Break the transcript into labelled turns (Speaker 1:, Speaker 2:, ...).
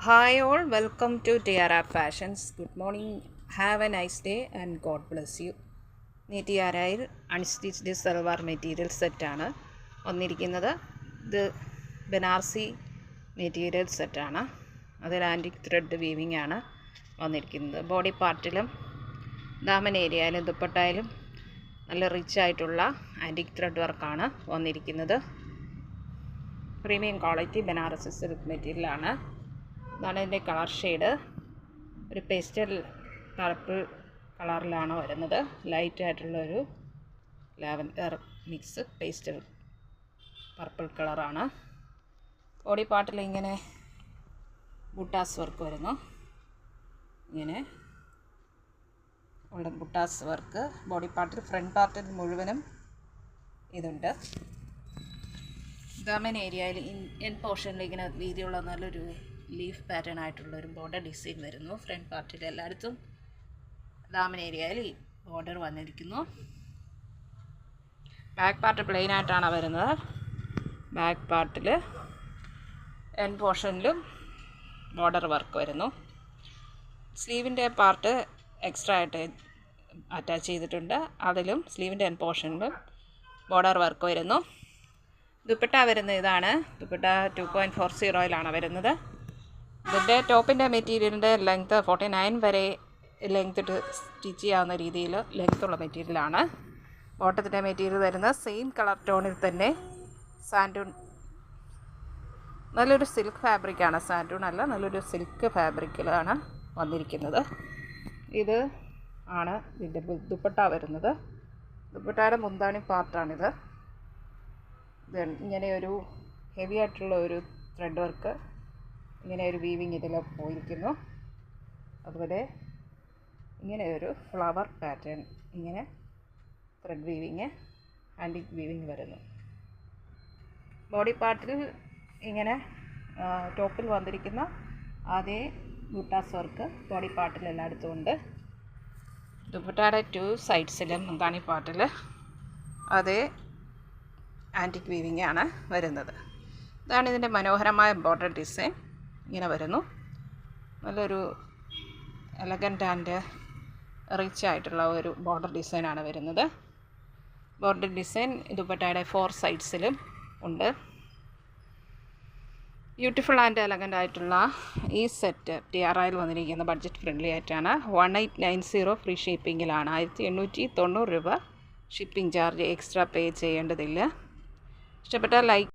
Speaker 1: Hi all, welcome to TRR Fashions. Good morning, have a nice day and God bless you. TRR unstitched salwar material സെറ്റാണ് വന്നിരിക്കുന്നത്. ഇത് Banarasi material സെറ്റാണ്. അതിൽ antique thread weaving ആണ് വന്നിരിക്കുന്നത്. Body പാർട്ടിലും Daman ഏരിയയിലും ദുപ്പട്ടയിലും നല്ല റിച്ച് ആയിട്ടുള്ള ആൻറ്റിക് ത്രെഡ് വർക്കാണ് വന്നിരിക്കുന്നത്. പ്രീമിയം ക്വാളിറ്റി ബനാറസി സിൽക്ക് മെറ്റീരിയലാണ്. ഇതാണ് ഇതിൻ്റെ കളർ ഷെയ്ഡ്. ഒരു പേസ്റ്റൽ പർപ്പിൾ കളറിലാണ് വരുന്നത്. ലൈറ്റായിട്ടുള്ളൊരു ലാവൻഡർ മിക്സ് പേസ്റ്റൽ പർപ്പിൾ കളറാണ്. ബോഡി പാർട്ടിൽ ഇങ്ങനെ ബുട്ടാസ് വർക്ക് വരുന്നു. ഇങ്ങനെ ഉള്ള ബുട്ടാസ് വർക്ക് ബോഡി പാർട്ടിൽ, ഫ്രണ്ട് പാർട്ടിൽ മുഴുവനും ഇതുണ്ട്. ദാമൻ ഏരിയയിൽ എൻ പോർഷനിൽ ഇങ്ങനെ വീതിയുള്ള നല്ലൊരു ലീഫ് പാറ്റേൺ ആയിട്ടുള്ളൊരു ബോർഡർ ഡിസൈൻ വരുന്നു. ഫ്രണ്ട് പാർട്ടിൽ എല്ലായിടത്തും ദാമൻ ഏരിയയിൽ ഈ ബോർഡർ വന്നിരിക്കുന്നു. ബാക്ക് പാർട്ട് പ്ലെയിൻ ആയിട്ടാണ് വരുന്നത്. ബാക്ക് പാർട്ടിൽ എൻ പോർഷനിലും ബോർഡർ വർക്ക് വരുന്നു. സ്ലീവിൻ്റെ പാർട്ട് എക്സ്ട്രാ ആയിട്ട് അറ്റാച്ച് ചെയ്തിട്ടുണ്ട്. അതിലും സ്ലീവിൻ്റെ എൻ പോർഷനിലും ബോർഡർ വർക്ക് വരുന്നു. ദുപ്പട്ട വരുന്നത് ഇതാണ്. ദുപ്പട്ട 2.40 വരുന്നത്. ഇതിൻ്റെ ടോപ്പിൻ്റെ മെറ്റീരിയലിൻ്റെ ലെങ്ത്ത് 49 വരെ ലെങ്ത്ത് ഇട്ട് സ്റ്റിച്ച് ചെയ്യാവുന്ന രീതിയിൽ ലെങ്ത്തുള്ള മെറ്റീരിയലാണ്. ബോട്ടത്തിൻ്റെ മെറ്റീരിയൽ വരുന്നത് സെയിം കളർ ടോണിൽ തന്നെ സാൻഡൂൺ, നല്ലൊരു സിൽക്ക് ഫാബ്രിക്കാണ്. സാൻഡൂൺ അല്ല, നല്ലൊരു സിൽക്ക് ഫാബ്രിക്കിലാണ് വന്നിരിക്കുന്നത്. ഇത് ആണ് ഇതിൻ്റെ ദുപ്പട്ട വരുന്നത്. ദുപ്പട്ടയുടെ മുന്താണി പാർട്ടാണിത്. ഇങ്ങനെ ഒരു ഹെവി ആയിട്ടുള്ള ഒരു ത്രെഡ് വർക്ക്, ഇങ്ങനെ ഒരു വീവിങ് ഇതിൽ പോയിരിക്കുന്നു. അതുപോലെ ഇങ്ങനെ ഒരു ഫ്ലവർ പാറ്റേൺ, ഇങ്ങനെ ത്രെഡ് വീവിങ്, ആൻറ്റിക് വീവിങ് വരുന്നു. ബോഡി പാർട്ടിൽ ഇങ്ങനെ ടോപ്പിൽ വന്നിരിക്കുന്ന അതേ ബുട്ടാസ് വർക്ക് ബോഡി പാർട്ടിൽ എല്ലായിടത്തും ഉണ്ട്. ദുപ്പട്ടയുടെ 2 സൈഡ്സിലും മുന്താണി പാർട്ടിൽ അതേ ആൻറ്റിക് വീവിങ് ആണ് വരുന്നത്. ഇതാണ് ഇതിൻ്റെ മനോഹരമായ ബോർഡർ ഡിസൈൻ. ഇങ്ങനെ വരുന്നു. നല്ലൊരു എലഗൻ്റ് ആൻഡ് റിച്ച് ആയിട്ടുള്ള ഒരു ബോർഡർ ഡിസൈനാണ് വരുന്നത്. ബോർഡർ ഡിസൈൻ ദുപ്പട്ടയുടെ 4 സൈഡ്സിലും ഉണ്ട്. ബ്യൂട്ടിഫുൾ ആൻഡ് എലഗൻ്റ് ആയിട്ടുള്ള ഈ സെറ്റ് TRIയിൽ വന്നിരിക്കുന്ന ബഡ്ജറ്റ് ഫ്രണ്ട്ലി ആയിട്ടാണ്. 1890 ഫ്രീ ഷിപ്പിങ്ങിലാണ്. 1890 രൂപ ഷിപ്പിംഗ് ചാർജ് എക്സ്ട്രാ പേ ചെയ്യേണ്ടതില്ല. ഇഷ്ടപ്പെട്ടാൽ ലൈക്ക്